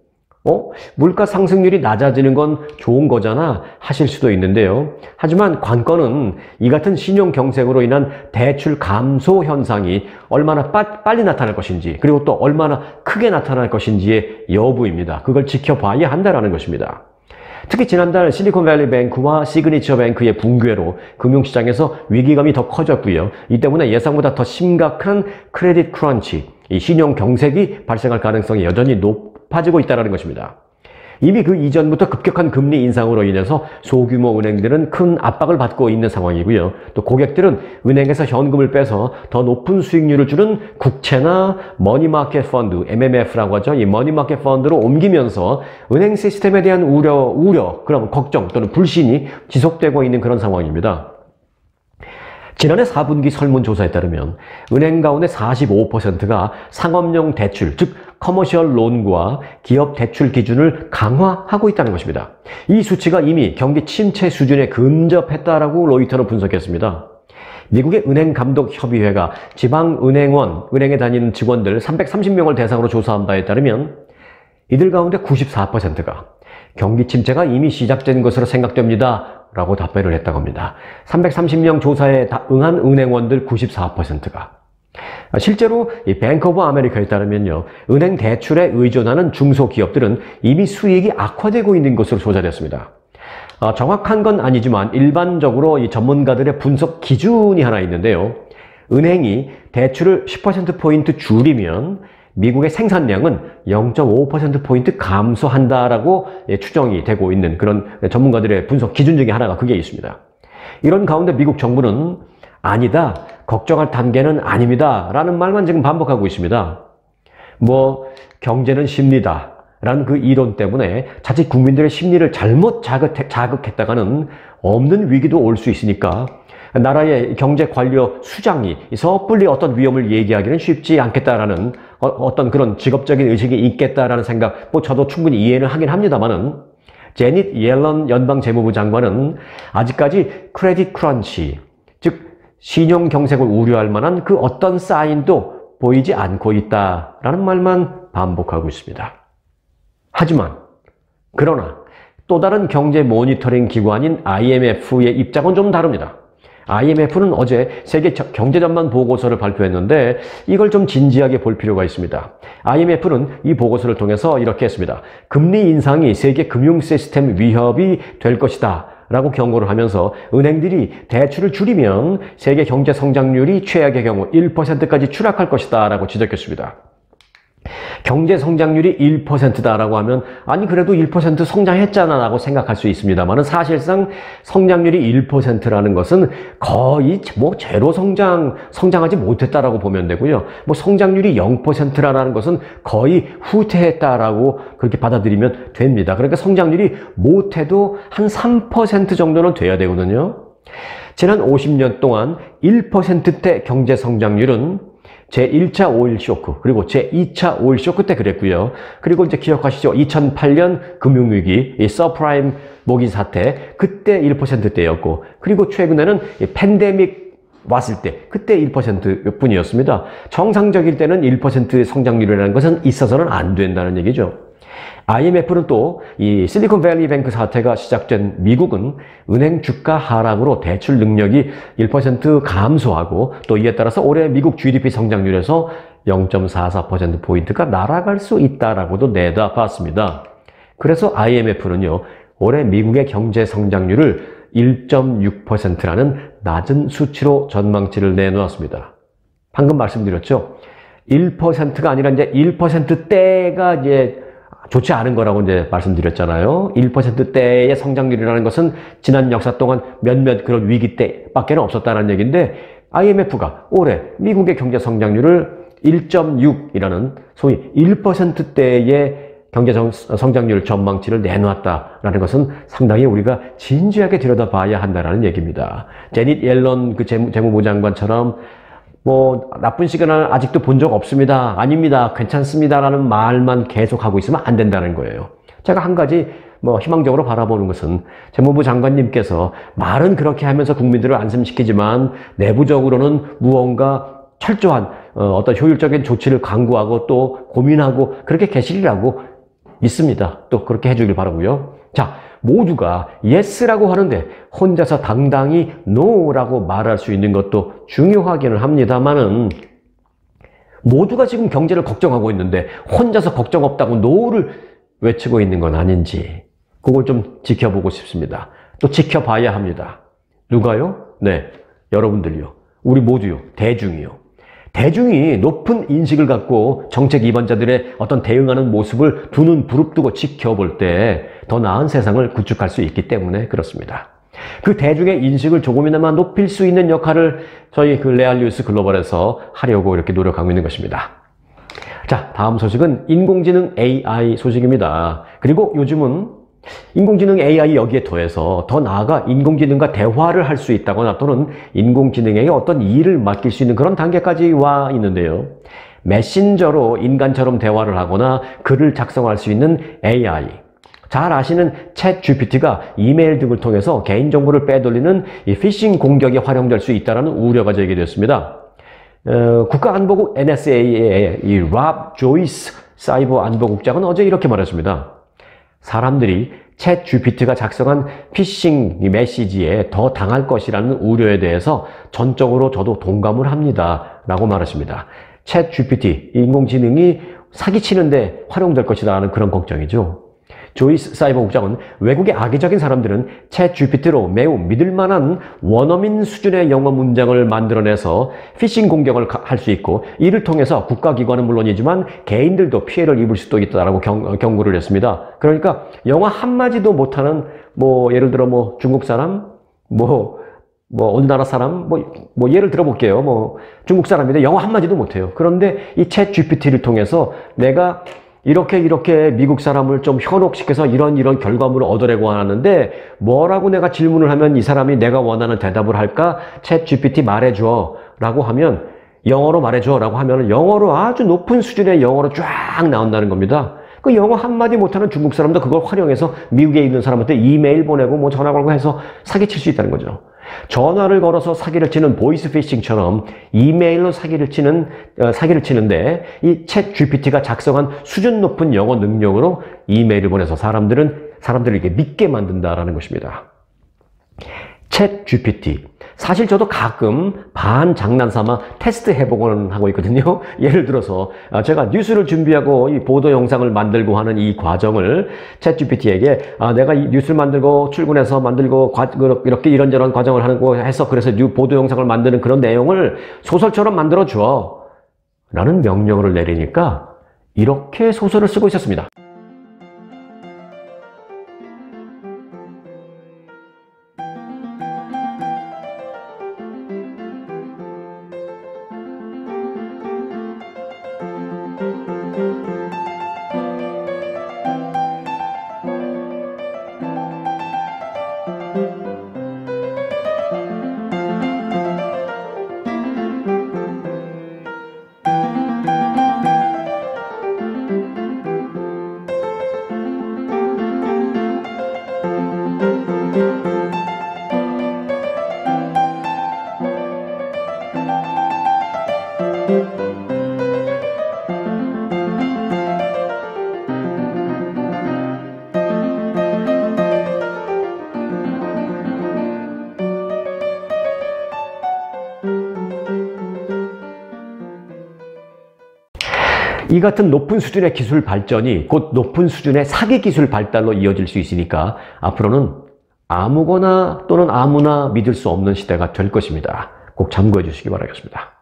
물가 상승률이 낮아지는 건 좋은 거잖아 하실 수도 있는데요. 하지만 관건은 이 같은 신용 경색으로 인한 대출 감소 현상이 얼마나 빨리 나타날 것인지 그리고 또 얼마나 크게 나타날 것인지의 여부입니다. 그걸 지켜봐야 한다는 것입니다. 특히 지난달 실리콘밸리뱅크와 시그니처뱅크의 붕괴로 금융시장에서 위기감이 더 커졌고요. 이 때문에 예상보다 더 심각한 크레딧 크런치, 이 신용 경색이 발생할 가능성이 여전히 높아지고 있다는 것입니다. 이미 그 이전부터 급격한 금리 인상으로 인해서 소규모 은행들은 큰 압박을 받고 있는 상황이고요. 또 고객들은 은행에서 현금을 빼서 더 높은 수익률을 주는 국채나 머니마켓 펀드, MMF라고 하죠. 이 머니마켓 펀드로 옮기면서 은행 시스템에 대한 우려, 그럼 걱정 또는 불신이 지속되고 있는 그런 상황입니다. 지난해 4분기 설문조사에 따르면 은행 가운데 45%가 상업용 대출, 즉 커머셜 론과 기업 대출 기준을 강화하고 있다는 것입니다. 이 수치가 이미 경기 침체 수준에 근접했다라고 로이터는 분석했습니다. 미국의 은행감독협의회가 지방은행에 다니는 직원들 330명을 대상으로 조사한 바에 따르면 이들 가운데 94%가 경기 침체가 이미 시작된 것으로 생각됩니다 라고 답변을 했다고 합니다. 330명 조사에 응한 은행원들 94%가. 실제로 이 뱅크 오브 아메리카에 따르면요, 은행 대출에 의존하는 중소기업들은 이미 수익이 악화되고 있는 것으로 조사됐습니다. 정확한 건 아니지만 일반적으로 이 전문가들의 분석 기준이 하나 있는데요. 은행이 대출을 10%포인트 줄이면 미국의 생산량은 0.5%포인트 감소한다라고 추정이 되고 있는 그런 전문가들의 분석 기준 중에 하나가 그게 있습니다. 이런 가운데 미국 정부는 아니다, 걱정할 단계는 아닙니다 라는 말만 지금 반복하고 있습니다. 경제는 심리다 라는 그 이론 때문에 자칫 국민들의 심리를 잘못 자극했다가는 없는 위기도 올 수 있으니까 나라의 경제관료 수장이 섣불리 어떤 위험을 얘기하기는 쉽지 않겠다라는 어떤 그런 직업적인 의식이 있겠다라는 생각, 저도 충분히 이해는 하긴 합니다만은, 제닛 옐런 연방재무부 장관은 아직까지 크레딧 크런치, 즉 신용 경색을 우려할 만한 그 어떤 사인도 보이지 않고 있다라는 말만 반복하고 있습니다. 하지만 그러나 또 다른 경제 모니터링 기관인 IMF의 입장은 좀 다릅니다. IMF는 어제 세계 경제 전망 보고서를 발표했는데 이걸 좀 진지하게 볼 필요가 있습니다. IMF는 이 보고서를 통해서 이렇게 했습니다. 금리 인상이 세계 금융 시스템 위협이 될 것이다 라고 경고를 하면서 은행들이 대출을 줄이면 세계 경제 성장률이 최악의 경우 1%까지 추락할 것이다 라고 지적했습니다. 경제 성장률이 1%다라고 하면 아니 그래도 1% 성장했잖아 라고 생각할 수 있습니다만 사실상 성장률이 1%라는 것은 거의 뭐 제로 성장하지 못했다라고 보면 되고요. 뭐 성장률이 0%라는 것은 거의 후퇴했다라고 그렇게 받아들이면 됩니다. 그러니까 성장률이 못해도 한 3% 정도는 돼야 되거든요. 지난 50년 동안 1%대 경제 성장률은 제1차 오일 쇼크, 그리고 제2차 오일 쇼크 때 그랬고요. 그리고 이제 기억하시죠? 2008년 금융위기, 이 서프라임 모기 사태, 그때 1%대였고, 그리고 최근에는 팬데믹 왔을 때, 그때 1% 뿐이었습니다. 정상적일 때는 1% 성장률이라는 것은 있어서는 안 된다는 얘기죠. IMF는 또 이 실리콘밸리 뱅크 사태가 시작된 미국은 은행 주가 하락으로 대출 능력이 1% 감소하고 또 이에 따라서 올해 미국 GDP 성장률에서 0.44%포인트가 날아갈 수 있다라고도 내다봤습니다. 그래서 IMF는요, 올해 미국의 경제 성장률을 1.6%라는 낮은 수치로 전망치를 내놓았습니다. 방금 말씀드렸죠. 1%가 아니라 이제 1%대가 이제 좋지 않은 거라고 이제 말씀드렸잖아요. 1%대의 성장률이라는 것은 지난 역사 동안 몇몇 그런 위기 때밖에 없었다는 얘기인데 IMF가 올해 미국의 경제 성장률을 1.6이라는 소위 1%대의 경제 성장률 전망치를 내놓았다라는 것은 상당히 우리가 진지하게 들여다봐야 한다는 얘기입니다. 제닛 옐런 그 재무부 장관처럼 뭐 나쁜 시그널 아직도 본 적 없습니다. 아닙니다. 괜찮습니다라는 말만 계속하고 있으면 안 된다는 거예요. 제가 한 가지 뭐 희망적으로 바라보는 것은 재무부 장관님께서 말은 그렇게 하면서 국민들을 안심시키지만 내부적으로는 무언가 철저한 어떤 효율적인 조치를 강구하고 또 고민하고 그렇게 계시리라고 믿습니다. 또 그렇게 해주길 바라고요. 자, 모두가 yes라고 하는데 혼자서 당당히 no라고 말할 수 있는 것도 중요하기는 합니다만은 모두가 지금 경제를 걱정하고 있는데 혼자서 걱정 없다고 no를 외치고 있는 건 아닌지 그걸 좀 지켜보고 싶습니다. 또 지켜봐야 합니다. 누가요? 네, 여러분들이요. 우리 모두요. 대중이요. 대중이 높은 인식을 갖고 정책 위반자들의 어떤 대응하는 모습을 두 눈 부릅뜨고 지켜볼 때 더 나은 세상을 구축할 수 있기 때문에 그렇습니다. 그 대중의 인식을 조금이나마 높일 수 있는 역할을 저희 그 레알뉴스 글로벌에서 하려고 이렇게 노력하고 있는 것입니다. 자, 다음 소식은 인공지능 AI 소식입니다. 그리고 요즘은 인공지능 AI 여기에 더해서 더 나아가 인공지능과 대화를 할 수 있다거나 또는 인공지능에게 어떤 일을 맡길 수 있는 그런 단계까지 와 있는데요. 메신저로 인간처럼 대화를 하거나 글을 작성할 수 있는 AI. 잘 아시는 챗 GPT가 이메일 등을 통해서 개인정보를 빼돌리는 이 피싱 공격에 활용될 수 있다는 우려가 제기되었습니다. 국가안보국 NSA의 이 랍 조이스 사이버 안보국장은 어제 이렇게 말했습니다. 사람들이 챗 GPT가 작성한 피싱 메시지에 더 당할 것이라는 우려에 대해서 전적으로 저도 동감을 합니다. 라고 말했습니다. 챗 GPT, 인공지능이 사기치는데 활용될 것이라는 그런 걱정이죠. 조이스 사이버 국장은 외국의 악의적인 사람들은 챗 GPT로 매우 믿을만한 원어민 수준의 영어 문장을 만들어내서 피싱 공격을 할 수 있고 이를 통해서 국가기관은 물론이지만 개인들도 피해를 입을 수도 있다라고 경고를 했습니다. 그러니까 영어 한마디도 못하는 뭐 예를 들어 뭐 중국 사람 뭐 어느 나라 사람 뭐 예를 들어 볼게요. 뭐 중국 사람인데 영어 한마디도 못해요. 그런데 이 챗 GPT를 통해서 내가 이렇게 미국 사람을 좀 현혹시켜서 이런 결과물을 얻으려고 하는데 뭐라고 내가 질문을 하면 이 사람이 내가 원하는 대답을 할까? 챗 GPT 말해줘 라고 하면 영어로 말해줘 라고 하면 영어로 아주 높은 수준의 영어로 쫙 나온다는 겁니다. 그 영어 한마디 못하는 중국 사람도 그걸 활용해서 미국에 있는 사람한테 이메일 보내고 뭐 전화 걸고 해서 사기칠 수 있다는 거죠. 전화를 걸어서 사기를 치는 보이스피싱처럼 이메일로 사기를 치는데 이 챗 GPT가 작성한 수준 높은 영어 능력으로 이메일을 보내서 사람들에게 믿게 만든다라는 것입니다. 챗 GPT. 사실 저도 가끔 반 장난삼아 테스트 해보곤 하고 있거든요. 예를 들어서 제가 뉴스를 준비하고 이 보도 영상을 만들고 하는 이 과정을 챗 GPT에게 내가 이 뉴스를 만들고 출근해서 만들고 이렇게 이런저런 과정을 하고 해서 그래서 보도 영상을 만드는 그런 내용을 소설처럼 만들어 줘 라는 명령어를 내리니까 이렇게 소설을 쓰고 있었습니다. 이 같은 높은 수준의 기술 발전이 곧 높은 수준의 사기 기술 발달로 이어질 수 있으니까 앞으로는 아무거나 또는 아무나 믿을 수 없는 시대가 될 것입니다. 꼭 참고해 주시기 바라겠습니다.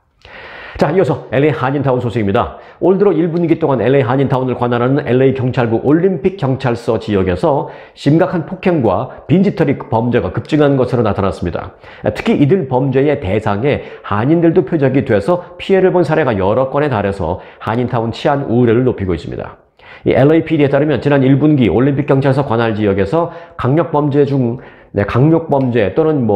자, 이어서 LA 한인타운 소식입니다. 올 들어 1분기 동안 LA 한인타운을 관할하는 LA 경찰부 올림픽 경찰서 지역에서 심각한 폭행과 빈집털이 범죄가 급증한 것으로 나타났습니다. 특히 이들 범죄의 대상에 한인들도 표적이 돼서 피해를 본 사례가 여러 건에 달해서 한인타운 치안 우려를 높이고 있습니다. 이 LAPD에 따르면 지난 1분기 올림픽 경찰서 관할 지역에서 강력범죄 또는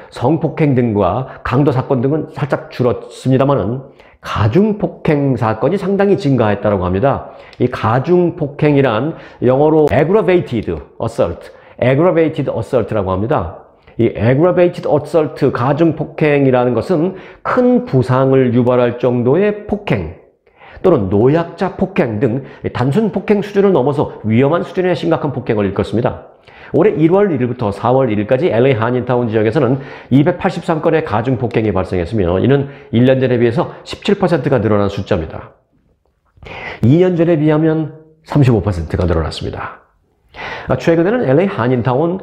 성폭행 등과 강도 사건 등은 살짝 줄었습니다만은 가중폭행 사건이 상당히 증가했다고 합니다. 이 가중폭행이란 영어로 aggravated assault라고 합니다. 이 aggravated assault, 가중폭행이라는 것은 큰 부상을 유발할 정도의 폭행 또는 노약자 폭행 등 단순 폭행 수준을 넘어서 위험한 수준의 심각한 폭행을 일컫습니다. 올해 1월 1일부터 4월 1일까지 LA 한인타운 지역에서는 283건의 가중폭행이 발생했으며 이는 1년 전에 비해서 17%가 늘어난 숫자입니다. 2년 전에 비하면 35%가 늘어났습니다. 최근에는 LA 한인타운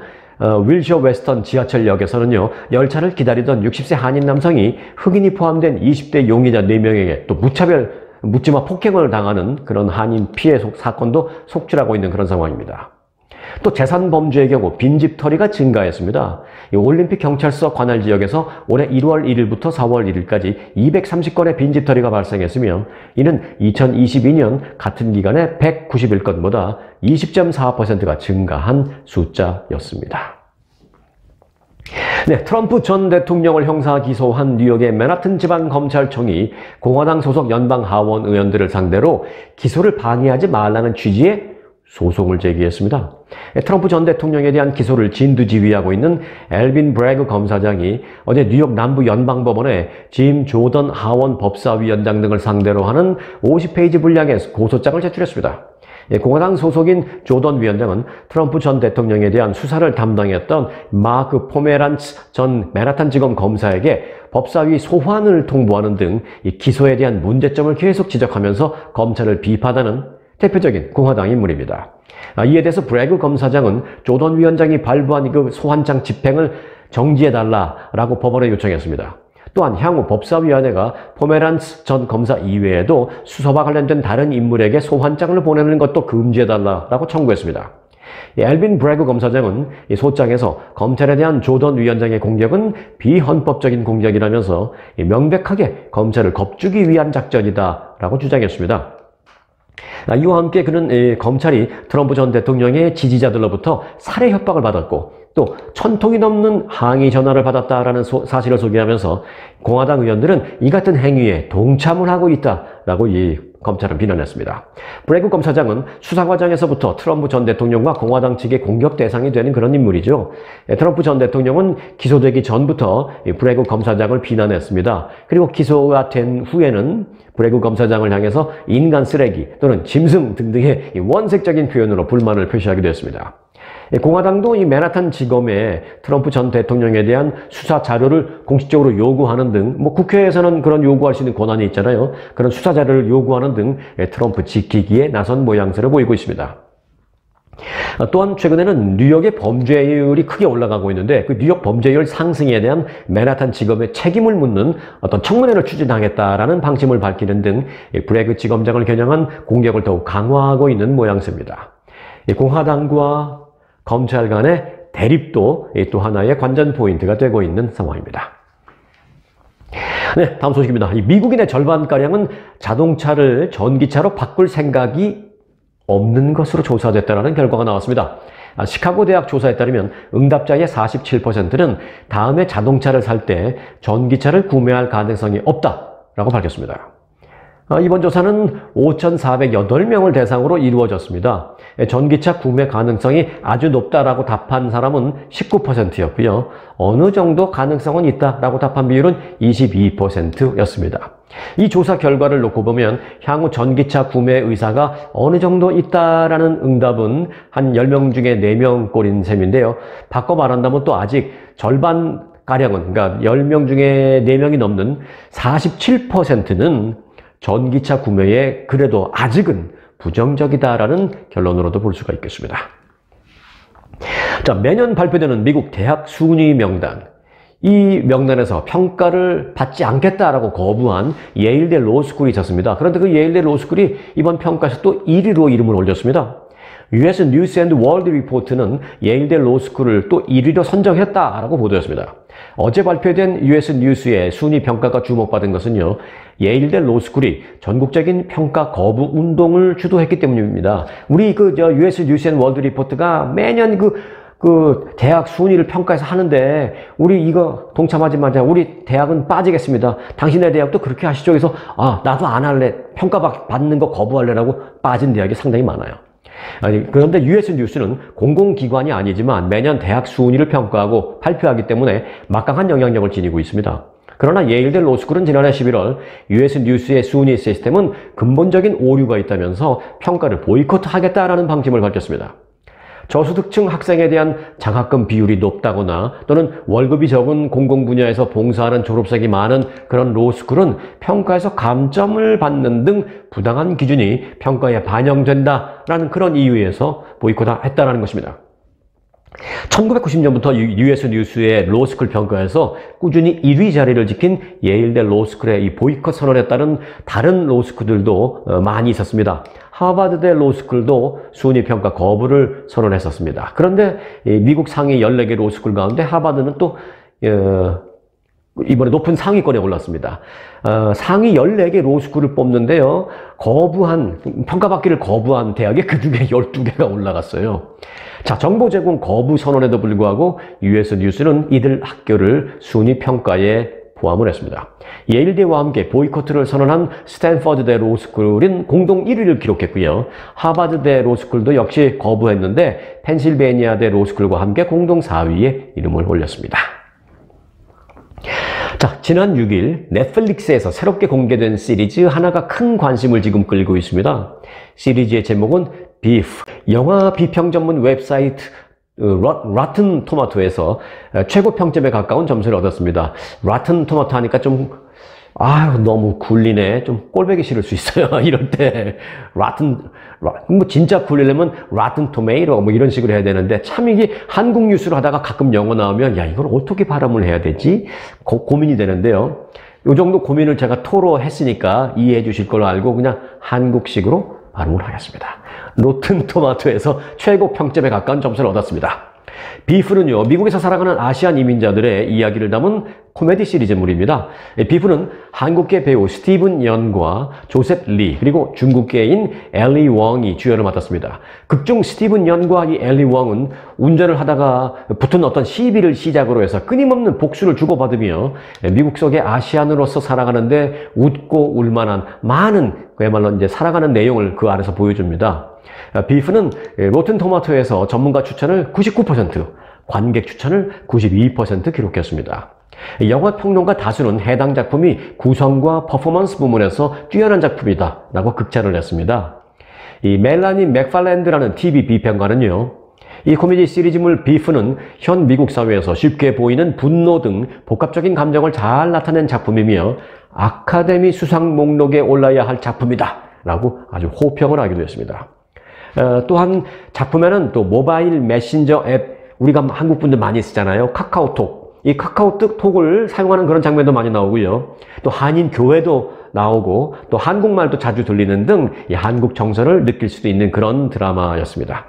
윌셔 웨스턴 지하철역에서는요, 열차를 기다리던 60세 한인 남성이 흑인이 포함된 20대 용의자 4명에게 또 묻지마 폭행을 당하는 그런 한인 피해 사건도 속출하고 있는 그런 상황입니다. 또 재산범죄의 경우 빈집털이가 증가했습니다. 이 올림픽 경찰서 관할 지역에서 올해 1월 1일부터 4월 1일까지 230건의 빈집털이가 발생했으며 이는 2022년 같은 기간에 191건보다 20.4%가 증가한 숫자였습니다. 네, 트럼프 전 대통령을 형사 기소한 뉴욕의 맨하튼 지방검찰청이 공화당 소속 연방 하원 의원들을 상대로 기소를 방해하지 말라는 취지의 소송을 제기했습니다. 트럼프 전 대통령에 대한 기소를 진두지휘하고 있는 엘빈 브래그 검사장이 어제 뉴욕 남부 연방법원에 짐 조던 하원 법사위원장 등을 상대로 하는 50페이지 분량의 고소장을 제출했습니다. 공화당 소속인 조던 위원장은 트럼프 전 대통령에 대한 수사를 담당했던 마크 포메란츠 전 맨하탄지검 검사에게 법사위 소환을 통보하는 등 기소에 대한 문제점을 계속 지적하면서 검찰을 비판하는 대표적인 공화당 인물입니다. 이에 대해서 브래그 검사장은 조던 위원장이 발부한 그 소환장 집행을 정지해달라라고 법원에 요청했습니다. 또한 향후 법사위원회가 포메란츠 전 검사 이외에도 수사와 관련된 다른 인물에게 소환장을 보내는 것도 금지해달라고 청구했습니다. 엘빈 브래그 검사장은 이 소장에서 검찰에 대한 조던 위원장의 공격은 비헌법적인 공격이라면서 명백하게 검찰을 겁주기 위한 작전이다라고 주장했습니다. 이와 함께 그는 검찰이 트럼프 전 대통령의 지지자들로부터 살해 협박을 받았고 또 1000통이 넘는 항의 전화를 받았다라는 사실을 소개하면서 공화당 의원들은 이 같은 행위에 동참을 하고 있다라고 이 검찰은 비난했습니다. 브레그 검사장은 수사 과정에서부터 트럼프 전 대통령과 공화당 측의 공격 대상이 되는 그런 인물이죠. 트럼프 전 대통령은 기소되기 전부터 브레그 검사장을 비난했습니다. 그리고 기소가 된 후에는 브레그 검사장을 향해서 인간 쓰레기 또는 짐승 등등의 원색적인 표현으로 불만을 표시하기도 했습니다. 공화당도 이 맨하탄 지검에 트럼프 전 대통령에 대한 수사 자료를 공식적으로 요구하는 등, 국회에서는 그런 요구할 수 있는 권한이 있잖아요. 그런 수사 자료를 요구하는 등 트럼프 지키기에 나선 모양새를 보이고 있습니다. 또한 최근에는 뉴욕의 범죄율이 크게 올라가고 있는데 그 뉴욕 범죄율 상승에 대한 맨하탄 지검의 책임을 묻는 어떤 청문회를 추진하겠다라는 방침을 밝히는 등 브레그 지검장을 겨냥한 공격을 더욱 강화하고 있는 모양새입니다. 공화당과 검찰 간의 대립도 또 하나의 관전 포인트가 되고 있는 상황입니다. 네, 다음 소식입니다. 미국인의 절반가량은 자동차를 전기차로 바꿀 생각이 없는 것으로 조사됐다는 결과가 나왔습니다. 시카고 대학 조사에 따르면 응답자의 47%는 다음에 자동차를 살 때 전기차를 구매할 가능성이 없다라고 밝혔습니다. 이번 조사는 5,408명을 대상으로 이루어졌습니다. 전기차 구매 가능성이 아주 높다라고 답한 사람은 19%였고요. 어느 정도 가능성은 있다라고 답한 비율은 22%였습니다. 이 조사 결과를 놓고 보면 향후 전기차 구매 의사가 어느 정도 있다라는 응답은 한 10명 중에 4명 꼴인 셈인데요. 바꿔 말한다면 또 아직 절반가량은, 그러니까 10명 중에 4명이 넘는 47%는 전기차 구매에 그래도 아직은 부정적이다라는 결론으로도 볼 수가 있겠습니다. 자, 매년 발표되는 미국 대학 순위 명단. 이 명단에서 평가를 받지 않겠다라고 거부한 예일대 로스쿨이 있었습니다. 그런데 그 예일대 로스쿨이 이번 평가에서 또 1위로 이름을 올렸습니다. US 뉴스 앤드 월드 리포트는 예일대 로스쿨을 또 1위로 선정했다라고 보도했습니다. 어제 발표된 US 뉴스의 순위 평가가 주목받은 것은요, 예일대 로스쿨이 전국적인 평가 거부 운동을 주도했기 때문입니다. 우리 US 뉴스 앤드 월드 리포트가 매년 대학 순위를 평가해서 하는데, 우리 이거 동참하지 마자. 우리 대학은 빠지겠습니다. 당신의 대학도 그렇게 하시죠. 그래서, 나도 안 할래. 평가 받는 거 거부할래라고 빠진 대학이 상당히 많아요. 그런데 US 뉴스는 공공기관이 아니지만 매년 대학 순위를 평가하고 발표하기 때문에 막강한 영향력을 지니고 있습니다. 그러나 예일대 로스쿨은 지난해 11월 US 뉴스의 순위 시스템은 근본적인 오류가 있다면서 평가를 보이콧하겠다라는 방침을 밝혔습니다. 저소득층 학생에 대한 장학금 비율이 높다거나 또는 월급이 적은 공공 분야에서 봉사하는 졸업생이 많은 그런 로스쿨은 평가에서 감점을 받는 등 부당한 기준이 평가에 반영된다라는 그런 이유에서 보이콧했다는 것입니다. 1990년부터 US 뉴스의 로스쿨 평가에서 꾸준히 1위 자리를 지킨 예일대 로스쿨의 이 보이콧 선언에 따른 다른 로스쿨들도 많이 있었습니다. 하버드대 로스쿨도 순위 평가 거부를 선언했었습니다. 그런데 미국 상위 14개 로스쿨 가운데 하버드는 또 이번에 높은 상위권에 올랐습니다. 상위 14개 로스쿨을 뽑는데요, 평가받기를 거부한 대학에 그 중에 12개가 올라갔어요. 자, 정보 제공 거부 선언에도 불구하고 US 뉴스는 이들 학교를 순위 평가에 포함을 했습니다. 예일대와 함께 보이콧을 선언한 스탠퍼드대 로스쿨은 공동 1위를 기록했고요. 하버드대 로스쿨도 역시 거부했는데 펜실베니아대 로스쿨과 함께 공동 4위에 이름을 올렸습니다. 자, 지난 6일 넷플릭스에서 새롭게 공개된 시리즈 하나가 큰 관심을 지금 끌고 있습니다. 시리즈의 제목은 비프. 영화 비평 전문 웹사이트 로튼 토마토에서 최고 평점에 가까운 점수를 얻었습니다. 로튼 토마토 하니까 너무 굴리네. 좀 꼴보기 싫을 수 있어요. 이럴 때. 진짜 굴리려면 로튼 토메이토 이런 식으로 해야 되는데, 참 이게 한국 뉴스를 하다가 가끔 영어 나오면, 이걸 어떻게 발음을 해야 되지? 고민이 되는데요. 이 정도 고민을 제가 토로했으니까 이해해 주실 걸로 알고 그냥 한국식으로 발음을 하겠습니다. 로튼 토마토에서 최고 평점에 가까운 점수를 얻었습니다. 비프는요, 미국에서 살아가는 아시안 이민자들의 이야기를 담은 코미디 시리즈물입니다. 비프는 한국계 배우 스티븐 연과 조셉 리, 그리고 중국계인 엘리 웡이 주연을 맡았습니다. 극중 스티븐 연과 이 엘리 웡은 운전을 하다가 붙은 어떤 시비를 시작으로 해서 끊임없는 복수를 주고받으며 미국 속의 아시안으로서 살아가는데 웃고 울만한 많은 그야말로 이제 살아가는 내용을 그 안에서 보여줍니다. 비프는 로튼 토마토에서 전문가 추천을 99%, 관객 추천을 92% 기록했습니다. 영화 평론가 다수는 해당 작품이 구성과 퍼포먼스 부문에서 뛰어난 작품이다 라고 극찬을 했습니다. 이 멜라니 맥팔랜드라는 TV 비평가는요, 이 코미디 시리즈물 비프는 현 미국 사회에서 쉽게 보이는 분노 등 복합적인 감정을 잘 나타낸 작품이며 아카데미 수상 목록에 올라야 할 작품이다 라고 아주 호평을 하기도 했습니다. 또한 작품에는 또 모바일 메신저 앱, 우리가 한국 분들 많이 쓰잖아요. 카카오톡. 이 카카오톡을 사용하는 그런 장면도 많이 나오고요. 또 한인 교회도 나오고 또 한국말도 자주 들리는 등 이 한국 정서를 느낄 수도 있는 그런 드라마였습니다.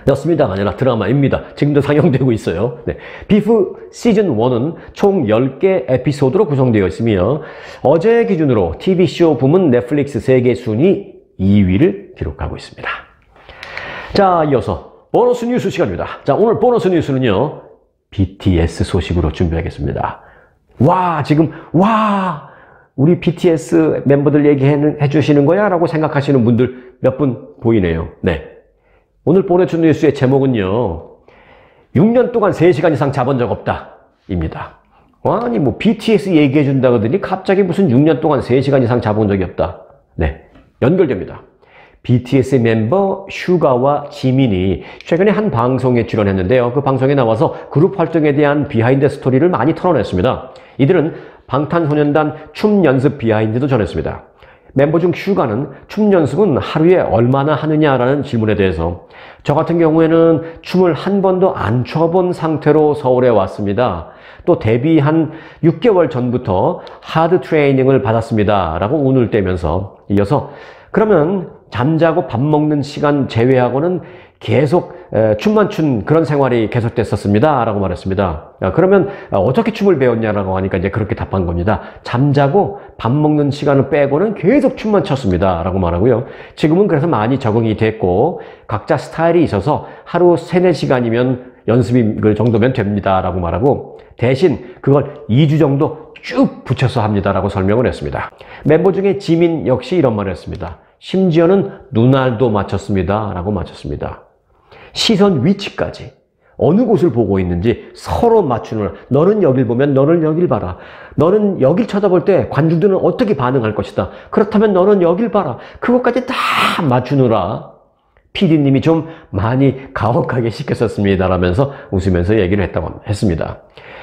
였습니다가 아니라 드라마입니다. 지금도 상영되고 있어요. 네. 비프 시즌 1은 총 10개 에피소드로 구성되어 있으며 어제 기준으로 TV쇼 부문 넷플릭스 세계 순위 2위를 기록하고 있습니다. 자, 이어서 보너스 뉴스 시간입니다. 자, 오늘 보너스 뉴스는요, BTS 소식으로 준비하겠습니다. 우리 BTS 멤버들 얘기해 주시는 거야? 라고 생각하시는 분들 몇 분 보이네요. 네. 오늘 보너스 뉴스의 제목은요, 6년 동안 3시간 이상 자본 적 없다. 입니다. 아니, BTS 얘기해 준다 그러더니 갑자기 무슨 6년 동안 3시간 이상 자본 적이 없다. 네. 연결됩니다. BTS 멤버 슈가와 지민이 최근에 한 방송에 출연했는데요. 그 방송에 나와서 그룹 활동에 대한 비하인드 스토리를 많이 털어냈습니다. 이들은 방탄소년단 춤 연습 비하인드도 전했습니다. 멤버 중 슈가는 춤 연습은 하루에 얼마나 하느냐라는 질문에 대해서 저 같은 경우에는 춤을 한 번도 안 춰본 상태로 서울에 왔습니다. 또 데뷔 한 6개월 전부터 하드 트레이닝을 받았습니다. 라고 운을 떼면서 이어서 그러면 잠자고 밥 먹는 시간 제외하고는 계속 춤만 춘 그런 생활이 계속됐었습니다. 라고 말했습니다. 그러면 어떻게 춤을 배웠냐라고 하니까 이제 그렇게 답한 겁니다. 잠자고 밥 먹는 시간을 빼고는 계속 춤만 췄습니다. 라고 말하고요. 지금은 그래서 많이 적응이 됐고 각자 스타일이 있어서 하루 3-4시간이면 연습이 그 정도면 됩니다. 라고 말하고 대신 그걸 2주 정도 쭉 붙여서 합니다. 라고 설명을 했습니다. 멤버 중에 지민 역시 이런 말을 했습니다. 심지어는 눈알도 맞췄습니다. 라고 맞췄습니다. 시선 위치까지 어느 곳을 보고 있는지 서로 맞추는, 너는 여길 보면 너는 여길 봐라. 너는 여길 쳐다볼 때 관중들은 어떻게 반응할 것이다. 그렇다면 너는 여길 봐라. 그것까지 다 맞추느라 PD님이 좀 많이 가혹하게 시켰었습니다. 라면서 웃으면서 얘기를 했습니다.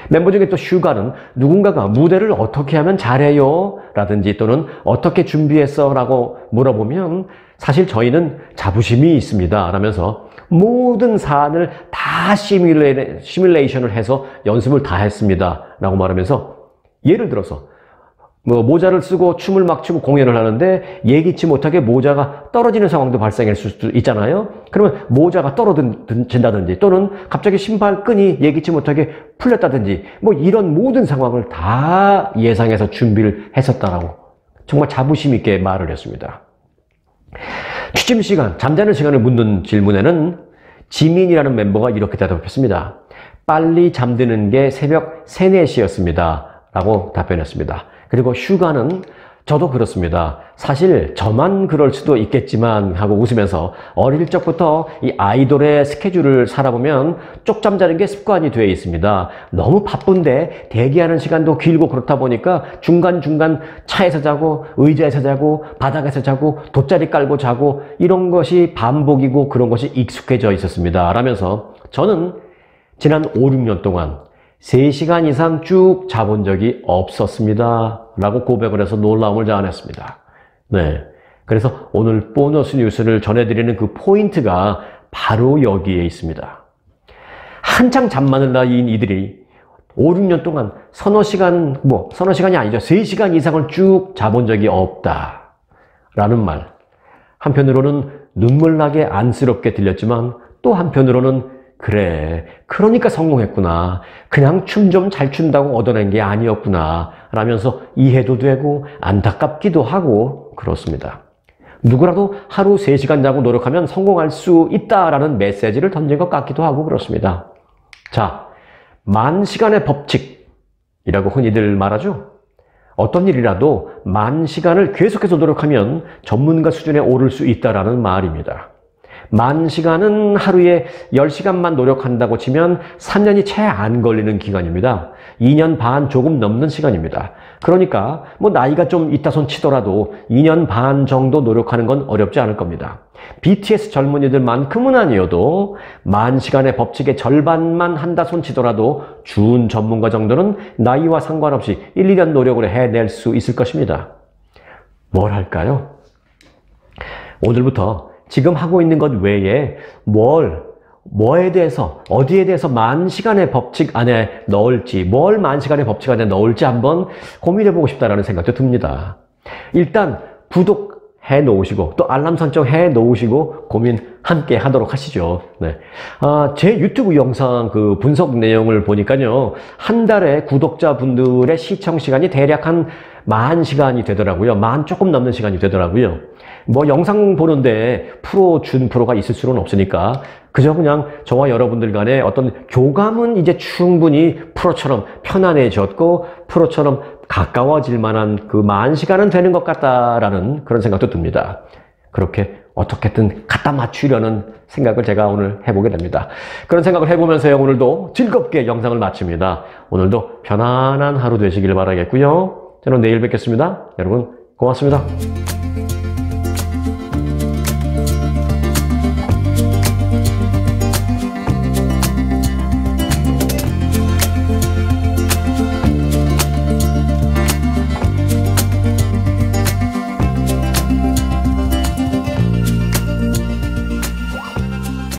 멤버 중에 또 슈가는 누군가가 무대를 어떻게 하면 잘해요? 라든지 또는 어떻게 준비했어? 라고 물어보면 사실 저희는 자부심이 있습니다. 라면서 모든 사안을 다 시뮬레이션을 해서 연습을 다 했습니다. 라고 말하면서 예를 들어서 모자를 쓰고 춤을 막 추고 공연을 하는데 예기치 못하게 모자가 떨어지는 상황도 발생할 수도 있잖아요. 그러면 모자가 떨어진다든지 또는 갑자기 신발끈이 예기치 못하게 풀렸다든지 이런 모든 상황을 다 예상해서 준비를 했었다라고 정말 자부심 있게 말을 했습니다. 취침 시간, 잠자는 시간을 묻는 질문에는 지민이라는 멤버가 이렇게 대답했습니다. 빨리 잠드는 게 새벽 3, 4시였습니다. 라고 답변했습니다. 그리고 슈가는 저도 그렇습니다. 사실 저만 그럴 수도 있겠지만 하고 웃으면서 어릴 적부터 이 아이돌의 스케줄을 살아보면 쪽잠 자는 게 습관이 되어 있습니다. 너무 바쁜데 대기하는 시간도 길고 그렇다 보니까 중간중간 차에서 자고 의자에서 자고 바닥에서 자고 돗자리 깔고 자고 이런 것이 반복이고 그런 것이 익숙해져 있었습니다. 라면서 저는 지난 5, 6년 동안 3시간 이상 쭉 자본 적이 없었습니다. 라고 고백을 해서 놀라움을 자아냈습니다. 네. 그래서 오늘 보너스 뉴스를 전해드리는 그 포인트가 바로 여기에 있습니다. 한창 잠만을 나이인 이들이 5, 6년 동안 서너 시간이 아니죠. 3시간 이상을 쭉 자본 적이 없다. 라는 말. 한편으로는 눈물 나게 안쓰럽게 들렸지만 또 한편으로는 그래, 그러니까 성공했구나. 그냥 춤 좀 잘 춘다고 얻어낸 게 아니었구나. 라면서 이해도 되고 안타깝기도 하고 그렇습니다. 누구라도 하루 3시간 자고 노력하면 성공할 수 있다라는 메시지를 던진 것 같기도 하고 그렇습니다. 자, 10,000시간의 법칙이라고 흔히들 말하죠. 어떤 일이라도 10,000시간을 계속해서 노력하면 전문가 수준에 오를 수 있다라는 말입니다. 10,000시간은 하루에 10시간만 노력한다고 치면 3년이 채 안 걸리는 기간입니다. 2년 반 조금 넘는 시간입니다. 그러니까 뭐 나이가 좀 있다 손 치더라도 2년 반 정도 노력하는 건 어렵지 않을 겁니다. BTS 젊은이들만큼은 아니어도 10,000시간의 법칙의 절반만 한다 손 치더라도 준 전문가 정도는 나이와 상관없이 1, 2년 노력을 해낼 수 있을 것입니다. 뭘 할까요? 오늘부터 지금 하고 있는 것 외에 뭐에 대해서, 어디에 대해서 10,000시간의 법칙 안에 넣을지, 뭘 10,000시간의 법칙 안에 넣을지 한번 고민해보고 싶다라는 생각도 듭니다. 일단 구독해 놓으시고 또 알람 설정해 놓으시고 고민 함께 하도록 하시죠. 네. 제 유튜브 영상 그 분석 내용을 보니까요, 한 달에 구독자분들의 시청 시간이 대략 한 10,000시간이 되더라고요. 10,000 조금 넘는 시간이 되더라고요. 뭐 영상 보는데 준 프로가 있을 수는 없으니까 그저 그냥 저와 여러분들 간의 어떤 교감은 이제 충분히 프로처럼 편안해졌고 프로처럼 가까워질 만한 그 10,000시간은 되는 것 같다라는 그런 생각도 듭니다. 그렇게 어떻게든 갖다 맞추려는 생각을 제가 오늘 해보게 됩니다. 그런 생각을 해보면서요, 오늘도 즐겁게 영상을 마칩니다. 오늘도 편안한 하루 되시길 바라겠고요. 저는 내일 뵙겠습니다. 여러분 고맙습니다.